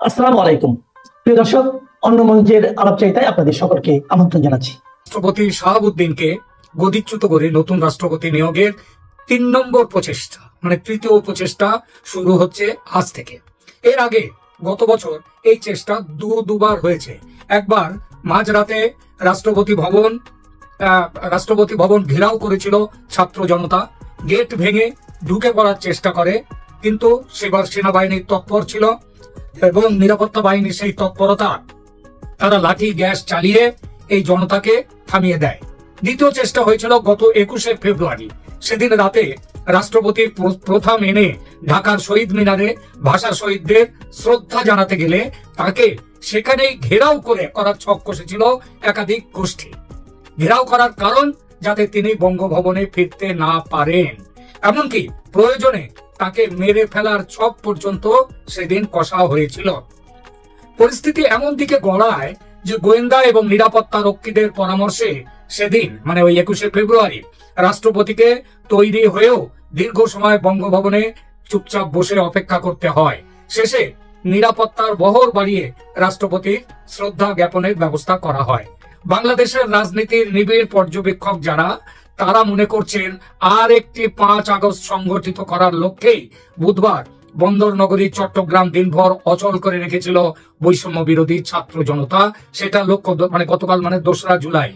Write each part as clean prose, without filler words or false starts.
আসসালামু আলাইকুম প্রিয় দর্শক, অন্য মঞ্চের আলাপচারিতায় আপনাদের সকলকে আমন্ত্রণ জানাচ্ছি। রাষ্ট্রপতি শাহাবুদ্দিনকে গদিচ্যুত করে নতুন রাষ্ট্রপতি নিয়োগের 3 নম্বর প্রচেষ্টা, মানে তৃতীয় প্রচেষ্টা শুরু হচ্ছে আজ থেকে। এর আগে গত বছর এই চেষ্টা দুবার হয়েছে। একবার মাঝরাতে রাষ্ট্রপতি ভবন ঘেরাও করেছিল ছাত্র জনতা, গেট ভেঙে ঢুকে পড়ার চেষ্টা করে, কিন্তু সেবার সেনাবাহিনী তৎপর ছিল এবং নিরাপত্তা বাহিনী সেই তৎপরতা তারা লাঠি গ্যাস চালিয়ে এই জনতাকে থামিয়ে দেয়। দ্বিতীয় চেষ্টা হয়েছিল গত 21শে ফেব্রুয়ারি। সেদিন রাতে রাষ্ট্রপতি প্রথা মেনে ঢাকার শহীদ মিনারে ভাষা শহীদদের শ্রদ্ধা জানাতে গেলে তাকে সেখানেই ঘেরাও করার ছক কষেছিল একাধিক গোষ্ঠী। ঘেরাও করার কারণ যাতে তিনি বঙ্গভবনে ফিরতে না পারেন, এমনকি প্রয়োজনে তাকে মেরে ফেলার ছক পর্যন্ত সেদিন কষা হয়েছিল। পরিস্থিতি এমন দিকে গড়ায় যে গোয়েন্দা এবং নিরাপত্তা রক্ষীদের পরামর্শে সেদিন, মানে ওই 21শে ফেব্রুয়ারি, রাষ্ট্রপতিকে তৈরি হয়েও দীর্ঘ সময় বঙ্গভবনে চুপচাপ বসে অপেক্ষা করতে হয়। শেষে নিরাপত্তার বহর বাড়িয়ে রাষ্ট্রপতির শ্রদ্ধা জ্ঞাপনের ব্যবস্থা করা হয়। বাংলাদেশের রাজনীতির নিবিড় পর্যবেক্ষক যারা, তারা মনে করছেন আর একটি 5 আগস্ট সংগঠিত করার লক্ষ্যেই বুধবার বন্দর নগরী চট্টগ্রাম দিনভর অচল করে রেখেছিল বৈষম্য বিরোধী ছাত্র জনতা। সেটা লক্ষ্য গতকাল, মানে 2রা জুলাই।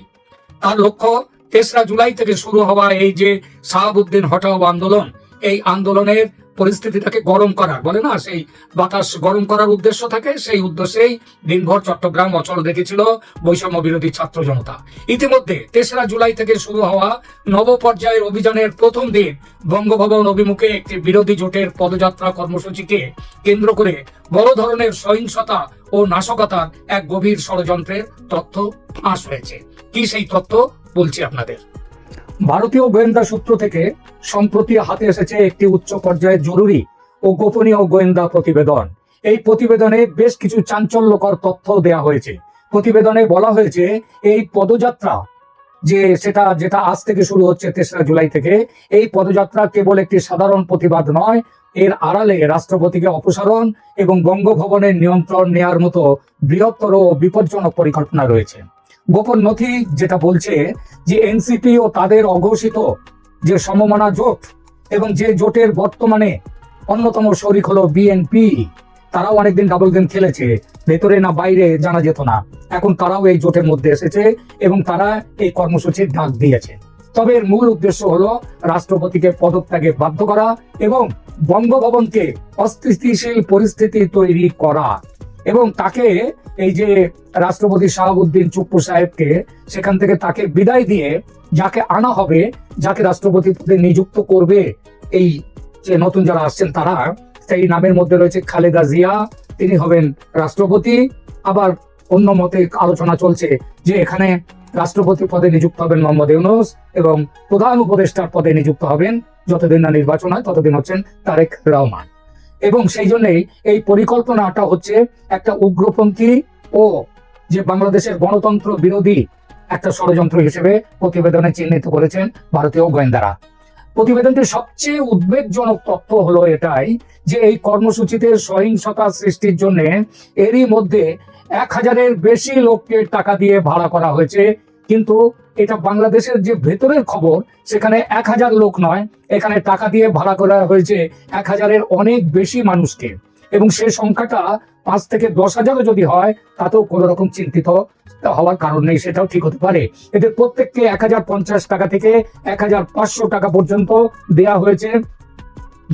তার লক্ষ্য 3রা জুলাই থেকে শুরু হওয়া এই যে শাহাবুদ্দিন হটাও আন্দোলন, এই আন্দোলনের পরিস্থিতিটাকে গরম করার, বলে না, সেই বাতাস গরম করার উদ্দেশ্য থাকে। সেই উদ্দেশ্যেই দিনভর চট্টগ্রাম অচল রেখেছিল বৈষম্য বিরোধী ছাত্র জনতা। ইতিমধ্যে 3রা জুলাই থেকে শুরু হওয়া নব পর্যায়ের অভিযানের প্রথম দিন বঙ্গভবন অভিমুখে একটি বিরোধী জোটের পদযাত্রা কর্মসূচিকে কেন্দ্র করে বড় ধরনের সহিংসতা ও নাশকতার এক গভীর ষড়যন্ত্রের তথ্য ফাঁস হয়েছে। কি সেই তথ্য বলছি আপনাদের। ভারতীয় গোয়েন্দা সূত্র থেকে সম্প্রতি হাতে এসেছে একটি উচ্চ পর্যায়ের জরুরি ও গোপনীয় গোয়েন্দা প্রতিবেদন। এই প্রতিবেদনে বেশ কিছু চাঞ্চল্যকর তথ্য দেয়া হয়েছে। প্রতিবেদনে বলা হয়েছে এই পদযাত্রা যেটা আজ থেকে শুরু হচ্ছে 3রা জুলাই থেকে, এই পদযাত্রা কেবল একটি সাধারণ প্রতিবাদ নয়, এর আড়ালে রাষ্ট্রপতিকে অপসারণ এবং বঙ্গভবনের নিয়ন্ত্রণ নেয়ার মতো বৃহত্তর ও বিপজ্জনক পরিকল্পনা রয়েছে। গোপন নথি যেটা বলছে যে এনসিপি ও তাদের অঘোষিত যে সমমনা জোট, এবং যে জোটের বর্তমানে অন্যতম শরিক হলো বিএনপি, তারাও অনেকদিন ডাবল গেম খেলেছে, ভেতরে না বাইরে জানা যেত না। এখন তারাও এই জোটের মধ্যে এসেছে এবং তারা এই কর্মসূচির ডাক দিয়েছে। তবে এর মূল উদ্দেশ্য হলো রাষ্ট্রপতিকে পদত্যাগে বাধ্য করা এবং বঙ্গভবনকে অস্থিতিশীল পরিস্থিতি তৈরি করা, এবং তাকে, এই যে রাষ্ট্রপতি শাহাবুদ্দিন চুপ্পু সাহেবকে, সেখান থেকে তাকে বিদায় দিয়ে যাকে আনা হবে, যাকে রাষ্ট্রপতি পদে নিযুক্ত করবে, এই যে নতুন যারা আসছেন তারা, সেই নামের মধ্যে রয়েছে খালেদা জিয়া, তিনি হবেন রাষ্ট্রপতি। আবার অন্য মতে আলোচনা চলছে যে এখানে রাষ্ট্রপতি পদে নিযুক্ত হবেন মোহাম্মদ ইউনূস এবং প্রধান উপদেষ্টার পদে নিযুক্ত হবেন, যতদিন না নির্বাচন হয় ততদিন, হচ্ছেন তারেক রহমান। এবং সেই জন্যই এই পরিকল্পনাটা হচ্ছে একটা উগ্রপন্থী ও যে বাংলাদেশের গণতন্ত্র বিরোধী একটা ষড়যন্ত্র হিসেবে প্রতিবেদনে চিহ্নিত করেছেন ভারতীয় গোয়েন্দারা। প্রতিবেদনটির সবচেয়ে উদ্বেগজনক তথ্য হলো এটাই যে এই কর্মসূচিতে সহিংসতা সৃষ্টির জন্য এরই মধ্যে 1000-এর বেশি লোককে টাকা দিয়ে ভাড়া করা হয়েছে। কিন্তু এটা বাংলাদেশের যে ভেতরের খবর, সেখানে 1000 লোক নয়, এখানে টাকা দিয়ে ভাড়া করা হয়েছে 1000-এর অনেক বেশি মানুষকে। এবং সে সংখ্যাটা 5 থেকে 10,000 যদি হয়, তাতেও কোনো রকম চিন্তিত হওয়ার কারণ নেই, সেটাও ঠিক হতে পারে। এদের প্রত্যেককে 1050 টাকা থেকে 1500 টাকা পর্যন্ত দেয়া হয়েছে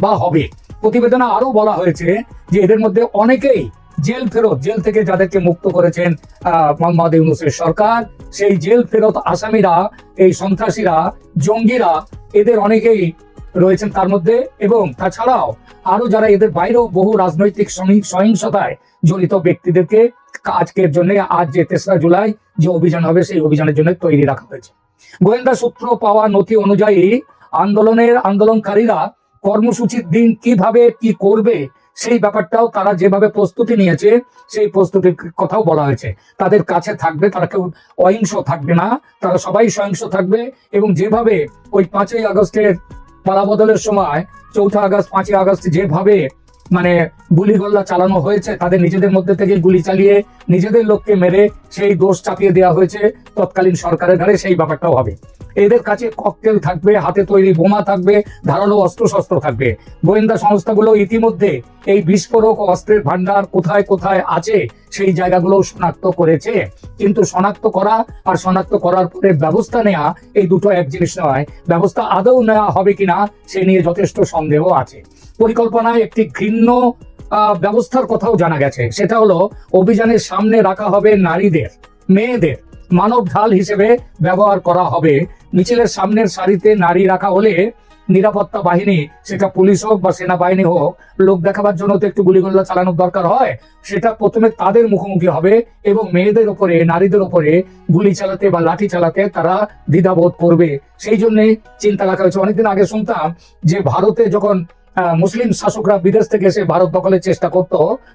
বা হবে। প্রতিবেদনে আরো বলা হয়েছে যে এদের মধ্যে অনেকেই জেল থেকে যাদেরকে মুক্ত করেছেন মোহাম্মদ ইউনূসের সরকার, সেই জেল ফেরত আসামিরা, এই সন্ত্রাসীরা, জঙ্গিরা, এদের অনেকেই রয়েছেন তার মধ্যে। এবং তাছাড়াও আরো যারা এদের বাইরেও বহু রাজনৈতিক সহিংসতায় জড়িত ব্যক্তিদেরকে আজকের জন্য, আজ যে 3রা জুলাই যে অভিযান হবে, সেই অভিযানের জন্য তৈরি রাখা হয়েছে। গোয়েন্দা সূত্র পাওয়া নথি অনুযায়ী আন্দোলনকারীরা কর্মসূচির দিন কিভাবে কি করবে, সেই ব্যাপারটাও তারা যেভাবে প্রস্তুতি নিয়েছে, সেই প্রস্তুতির কথাও বলা হয়েছে। তাদের কাছে থাকবে, তারা কেউ অহিংস থাকবে না, তারা সবাই সহিংস থাকবে। এবং যেভাবে ওই 5ই আগস্টের পালাবদলের সময় 4 আগস্ট 5ই আগস্ট যেভাবে মানে গুলিগোল্লা চালানো হয়েছে, তাদের নিজেদের মধ্যে থেকে গুলি চালিয়ে নিজেদের লোককে মেরে সেই দোষ চাপিয়ে দেওয়া হয়েছে তৎকালীন সরকারের ঘাড়ে, সেই ব্যাপারটাও হবে। এদের কাছে ককটেল থাকবে, হাতে তৈরি বোমা থাকবে, ধারালো অস্ত্রশস্ত্র থাকবে। গোয়েন্দা সংস্থাগুলো ইতিমধ্যে এই বিস্ফোরক অস্ত্রের ভান্ডার কোথায় কোথায় আছে সেই জায়গাগুলো শনাক্ত করেছে। কিন্তু শনাক্ত করা আর শনাক্ত করার পরে ব্যবস্থা নেওয়া এই দুটো এক জিনিস নয়। ব্যবস্থা আদৌ নেওয়া হবে কিনা সে নিয়ে যথেষ্ট সন্দেহ আছে। পরিকল্পনায় একটি ঘৃণ্য ব্যবস্থার কথাও জানা গেছে, সেটা হলো অভিযানের সামনে রাখা হবে নারীদের, মেয়েদের মানব ঢাল হিসেবে ব্যবহার করা হবে। মিছিলের সামনের সারিতে নারী রাখা হলে নিরাপত্তা বাহিনী, সেটা পুলিশ হোক বা সেনাবাহিনী হোক, লোক দেখাবার জন্য তো একটু গুলিগোল্লা চালানোর দরকার হয়, সেটা প্রথমে তাদের মুখোমুখি হবে এবং মেয়েদের ওপরে, নারীদের ওপরে গুলি চালাতে বা লাঠি চালাতে তারা দ্বিধাবোধ করবে। সেই জন্য চিন্তা রাখা হয়েছে। অনেকদিন আগে শুনতাম যে ভারতে যখন মুসলিম শাসকরা বিদেশ থেকে এসে ভারত দখলের চেষ্টা করত,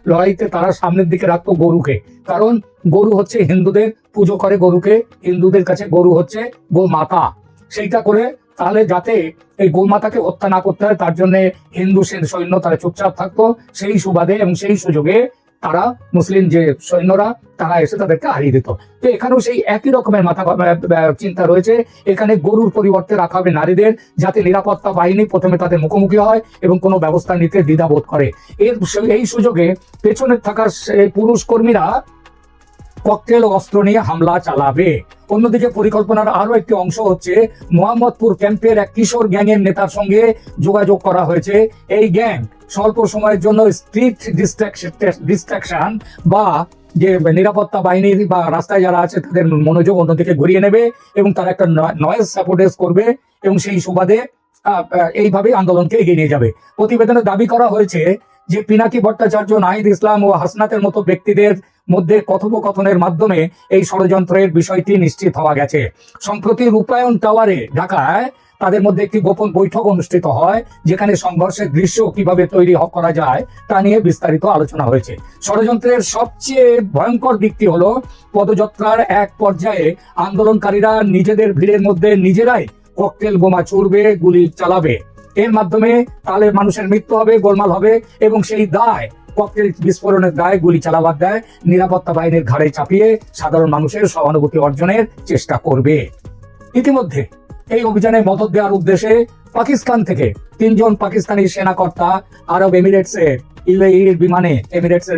লড়াইতে তারা সামনের দিকে রাখতো গরুকে, কারণ গরু হচ্ছে হিন্দুদের, পুজো করে গরুকে, হিন্দুদের কাছে গরু হচ্ছে গোমাতা। সেইটা করে তাহলে যাতে এই গোমাতাকে হত্যা না করতে হয় তার জন্য হিন্দু সৈন্য তারা চুপচাপ থাকতো। সেই সুবাদে এবং সেই সুযোগে তারা মুসলিম যে সৈন্যরা তারা এসে তাদেরকে হারিয়ে দিত। তো এখানেও সেই একই রকমের চিন্তা রয়েছে। এখানে গরুর পরিবর্তে রাখা হবে নারীদের, যাতে নিরাপত্তা বাহিনী প্রথমে তাদের মুখোমুখি হয় এবং কোনো ব্যবস্থা নিতে দ্বিধাবোধ করে। এই সুযোগে পেছনে থাকা সেই পুরুষ কর্মীরা ককটেল অস্ত্র নিয়ে হামলা চালাবে। অন্যদিকে পরিকল্পনার আরো একটি অংশ হচ্ছে মোহাম্মদপুর ক্যাম্পের এক কিশোর গ্যাংয়ের নেতার সঙ্গে যোগাযোগ করা হয়েছে। এই গ্যাং স্বল্প সময়ের জন্য স্ট্রিট ডিস্ট্রাকশন বা যে নিরাপত্তা বাহিনী বা রাস্তায় যারা আছে তাদের মনোযোগ অন্যদিকে ঘুরিয়ে নেবে এবং তারা একটা নয়েজ সাপোর্টেজ করবে এবং সেই সুবাদে এইভাবে আন্দোলনকে এগিয়ে নিয়ে যাবে। প্রতিবেদনে দাবি করা হয়েছে যে পিনাকি ভট্টাচার্য, নাহিদ ইসলাম ও হাসনাতের মতো ব্যক্তিদের মধ্যে কথোপকথনের মাধ্যমে এই ষড়যন্ত্রের বিষয়টি নিশ্চিত হওয়া গেছে। সম্প্রতি রূপায়ণ টাওয়ারে ঢাকায় তাদের মধ্যে একটি গোপন বৈঠক অনুষ্ঠিত হয়, যেখানে সংঘর্ষের দৃশ্য কিভাবে তৈরি করা যায় তা নিয়ে বিস্তারিত আলোচনা হয়েছে। ষড়যন্ত্রের সবচেয়ে ভয়ঙ্কর দিকটি হলো পদযাত্রার এক পর্যায়ে আন্দোলনকারীরা নিজেদের ভিড়ের মধ্যে নিজেরাই ককটেল বোমা ছুড়বে, গুলি চালাবে। এর মাধ্যমে তাহলে মানুষের মৃত্যু হবে, গোলমাল হবে এবং সেই দায়, ককটেল বিস্ফোরণের দায়, গুলি চালাবার দায় নিরাপত্তা বাহিনীর ঘাড়ে চাপিয়ে সাধারণ মানুষের সহানুভূতি অর্জনের চেষ্টা করবে। ইতিমধ্যে এই অভিযানে মদত দেওয়ার উদ্দেশ্যে পাকিস্তান থেকে 3 জন পাকিস্তানি সেনাকর্তা আরব এমিরেটসের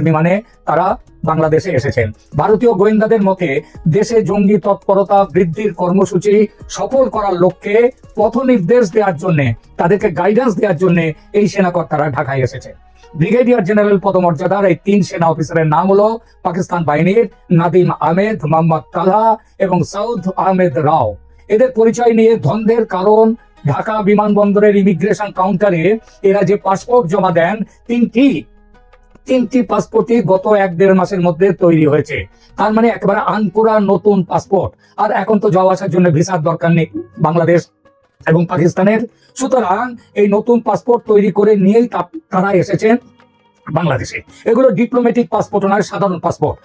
বিমানে তারা বাংলাদেশে এসেছেন। ভারতীয় গোয়েন্দাদের মতে দেশে জঙ্গি তৎপরতা বৃদ্ধির কর্মসূচি সফল করার লক্ষ্যে পথ নির্দেশ দেওয়ার জন্য, তাদেরকে গাইডেন্স দেওয়ার জন্য এই সেনাকর্তারা ঢাকায় এসেছেন। ব্রিগেডিয়ার জেনারেল পদমর্যাদার এই 3 সেনা অফিসারের নাম হলো পাকিস্তান বাহিনীর নাদিম আহমেদ, মোহাম্মদ তালহা এবং সৌদ আহমেদ রাও। এদের পরিচয় নিয়ে দ্বন্দ্বের কারণ ঢাকা বিমানবন্দরের ইমিগ্রেশন কাউন্টারে এরা যে পাসপোর্ট জমা দেন, তিনটি পাসপোর্টই গত 1-1.5 মাসের মধ্যে তৈরি হয়েছে। তার মানে একেবারে আনকোরা নতুন পাসপোর্ট। আর এখন তো যাওয়া আসার জন্য ভিসার দরকার নেই বাংলাদেশ এবং পাকিস্তানের। সুতরাং এই নতুন পাসপোর্ট তৈরি করে নিয়েই তারা এসেছেন বাংলাদেশে। এগুলো ডিপ্লোম্যাটিক পাসপোর্ট নয়, সাধারণ পাসপোর্ট।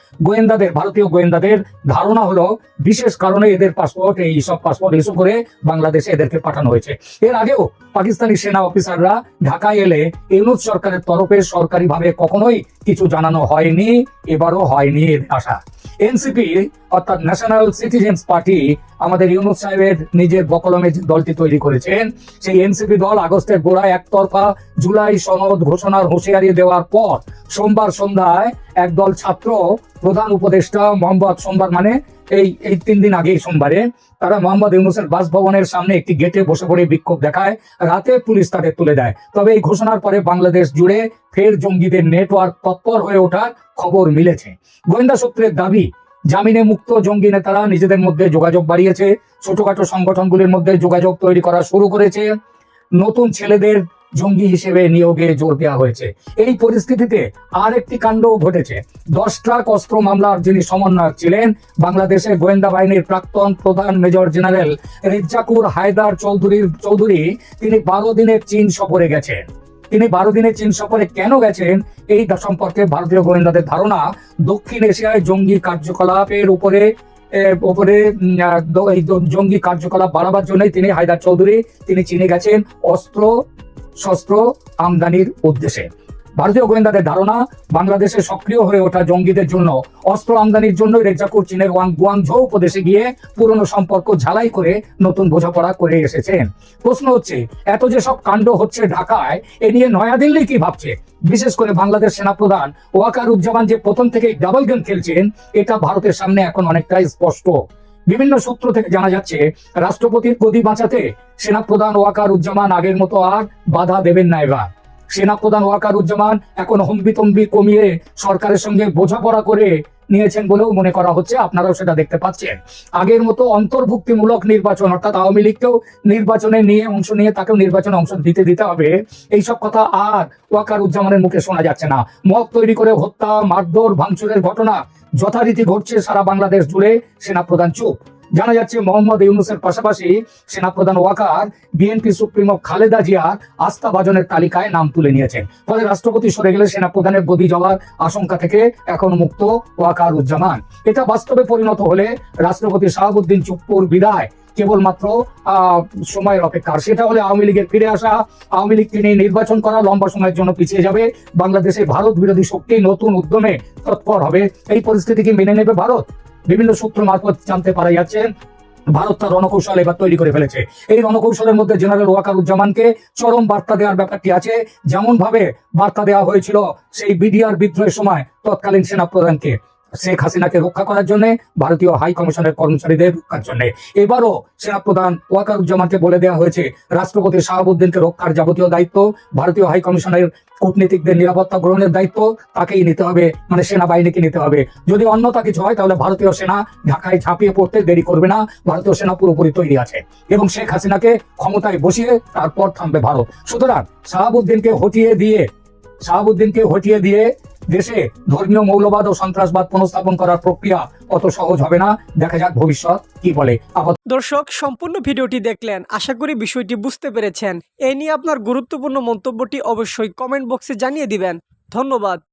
ভারতীয় গোয়েন্দাদের ধারণা হলো বিশেষ কারণে এদের পাসপোর্ট, এই সব পাসপোর্ট ইস্যু করে বাংলাদেশে এদেরকে পাঠানো হয়েছে। এর আগেও পাকিস্তানি সেনা অফিসাররা ঢাকায় এলে ইউনূস সরকারের তরফে সরকারিভাবে কখনোই কিছু জানানো হয়নি, এবারও হয়নি এর আশা। এনসিপি অর্থাৎ ন্যাশনাল সিটিজেন্স পার্টি, আমাদের ইউনূস সাহেবের নিজের বকলমে যে দলটি তৈরি করেছেন, সেই এনসিপি দল আগস্টের গোড়ায় একতরফা জুলাই সনদ ঘোষণার হুঁশিয়ারি দেওয়ার পর সোমবার সন্ধ্যায় একদল ছাত্র প্রধান উপদেষ্টা সোমবার মানে এই 3 দিন আগেই সোমবারে তারা মোহাম্মদ ইউনূসের বাসভবনের সামনে একটি গেটে বসে পড়ে বিক্ষোভ দেখায়। রাতে পুলিশ তাদের তুলে দেয়। তবে এই ঘোষণার পরে বাংলাদেশ জুড়ে ফের জঙ্গিদের নেটওয়ার্ক তৎপর হয়ে ওঠার খবর মিলেছে। গোয়েন্দা সূত্রের দাবি, জামিনে মুক্ত জঙ্গি নেতারা নিজেদের মধ্যে যোগাযোগ বাড়িয়েছে, ছোটখাটো সংগঠনগুলির মধ্যে যোগাযোগ তৈরি করা শুরু করেছে, নতুন ছেলেদের জঙ্গি হিসেবে নিয়োগে জোর দেওয়া হয়েছে। এই পরিস্থিতিতে আর একটি কাণ্ডও ঘটেছে। 10 ট্রাক অস্ত্র মামলার যিনি সমন্বয়ক ছিলেন, বাংলাদেশের গোয়েন্দা বাহিনীর প্রাক্তন প্রধান মেজর জেনারেল রেজ্জাকুর হায়দার চৌধুরী তিনি 12 দিনের চীন সফরে গেছেন। তিনি 12 দিনের চীন সফরে কেন গেছেন এই সম্পর্কে ভারতীয় গোয়েন্দাদের ধারণা, দক্ষিণ এশিয়ায় জঙ্গি কার্যকলাপের উপরে জঙ্গি কার্যকলাপ বাড়াবার জন্যই তিনি হায়দার চৌধুরী তিনি চীনে গেছেন অস্ত্র শস্ত্র আমদানির উদ্দেশ্যে। ভারতীয় গোয়েন্দাদের ধারণা, বাংলাদেশে সক্রিয় হয়ে ওঠা জঙ্গিদের জন্য অস্ত্র আমদানির জন্য রেজাকুর চীনের গুয়াংঝৌ প্রদেশে গিয়ে পুরনো সম্পর্ক ঝালাই করে নতুন বোঝাপড়া করে এসেছেন। প্রশ্ন হচ্ছে, এত যে সব কাণ্ড হচ্ছে ঢাকায়, এ নিয়ে নয়াদিল্লি কি ভাবছে? বিশেষ করে বাংলাদেশ সেনাপ্রধান ওয়াকারুজ্জামান যে প্রথম থেকেই ডাবল গেম খেলছেন, এটা ভারতের সামনে এখন অনেকটাই স্পষ্ট। বিভিন্ন সূত্র থেকে জানা যাচ্ছে, রাষ্ট্রপতির গদি বাঁচাতে সেনাপ্রধান ওয়াকারুজ্জামান আগের মতো আর বাধা দেবেন না। এবার সেনাপ্রধান ওয়াকারুজ্জামান এখন হম্বিতম্বি কমিয়ে সরকারের সঙ্গে বোঝাপড়া করে নিয়েছেন বলেও মনে করা হচ্ছে। আপনারাও সেটা দেখতে পাচ্ছেন। আগের মতো অন্তর্ভুক্তিমূলক নির্বাচন, অর্থাৎ আওয়ামী লীগকেও নির্বাচনে নিয়ে অংশ নিয়ে তাকেও নির্বাচনে অংশ দিতে হবে, এইসব কথা আর ওয়াকারুজ্জামানের মুখে শোনা যাচ্ছে না। মত তৈরি করে হত্যা, মারধর, ভাঙচুরের ঘটনা যথারীতি ঘটছে সারা বাংলাদেশ জুড়ে, সেনাপ্রধান চুপ। জানা যাচ্ছে মোহাম্মদ ইউনূসের পাশাপাশি সেনাপ্রধান ওয়াকার বিএনপি সুপ্রিমো খালেদা জিয়ার আস্থাভাজনের তালিকায় নাম তুলে নিয়েছেন। ফলে রাষ্ট্রপতি সরে গেলে সেনাপ্রধানের গদি যাওয়ার আশঙ্কা থেকে এখন মুক্ত ওয়াকারুজ্জামান। এটা বাস্তবে পরিণত হলে রাষ্ট্রপতি শাহাবুদ্দিন চুপ্পুর বিদায় কেবলমাত্র সময়ের অপেক্ষা। সেটা হলে আওয়ামী লীগের ফিরে আসা, আওয়ামী লীগকে নিয়ে নির্বাচন করা লম্বা সময়ের জন্য পিছিয়ে যাবে। বাংলাদেশে ভারত বিরোধী শক্তি নতুন উদ্যমে তৎপর হবে। এই পরিস্থিতিকে মেনে নেবে ভারত? বিভিন্ন সূত্র মারফত জানতে পারা যাচ্ছে, ভারত তার রণকৌশল এবার তৈরি করে ফেলেছে। এই রণকৌশলের মধ্যে জেনারেল ওয়াকারুজ্জামানকে চরম বার্তা দেওয়ার ব্যাপারটি আছে। যেমন ভাবে বার্তা দেওয়া হয়েছিল সেই বিডিআর বিদ্রোহের সময় তৎকালীন সেনাপ্রধানকে, শেখ হাসিনাকে রক্ষা করার জন্য, ভারতীয় হাই কমিশনের কর্মচারীদের রক্ষার জন্য, এবারও সেনাপ্রধান ওয়াকারুজ্জামানকে বলে দেওয়া হয়েছে রাষ্ট্রপতি শাহাবুদ্দিনকে রক্ষার যাবতীয় দায়িত্ব, ভারতীয় হাই কমিশনের কূটনীতিকদের নিরাপত্তা গ্রহণের দায়িত্ব তাকেই নিতে হবে, মানে সেনাবাহিনীকে নিতে হবে। যদি অন্যতা কিছু হয় তাহলে ভারতীয় সেনা ঢাকায় ঝাঁপিয়ে পড়তে দেরি করবে না। ভারতীয় সেনা পুরোপুরি তৈরি আছে এবং শেখ হাসিনাকে ক্ষমতায় বসিয়ে তারপর থামবে ভারত। সুতরাং শাহাবুদ্দিনকে হটিয়ে দিয়ে দেশে ধর্মীয় মৌলবাদ ও সন্ত্রাসবাদ পুনঃস্থাপন করার প্রক্রিয়া অত সহজ হবে না। দেখা যাক ভবিষ্যৎ কি বলে। দর্শক, সম্পূর্ণ ভিডিওটি দেখলেন, আশা করি বিষয়টি বুঝতে পেরেছেন। এ নিয়ে আপনার গুরুত্বপূর্ণ মন্তব্যটি অবশ্যই কমেন্ট বক্সে জানিয়ে দিবেন। ধন্যবাদ।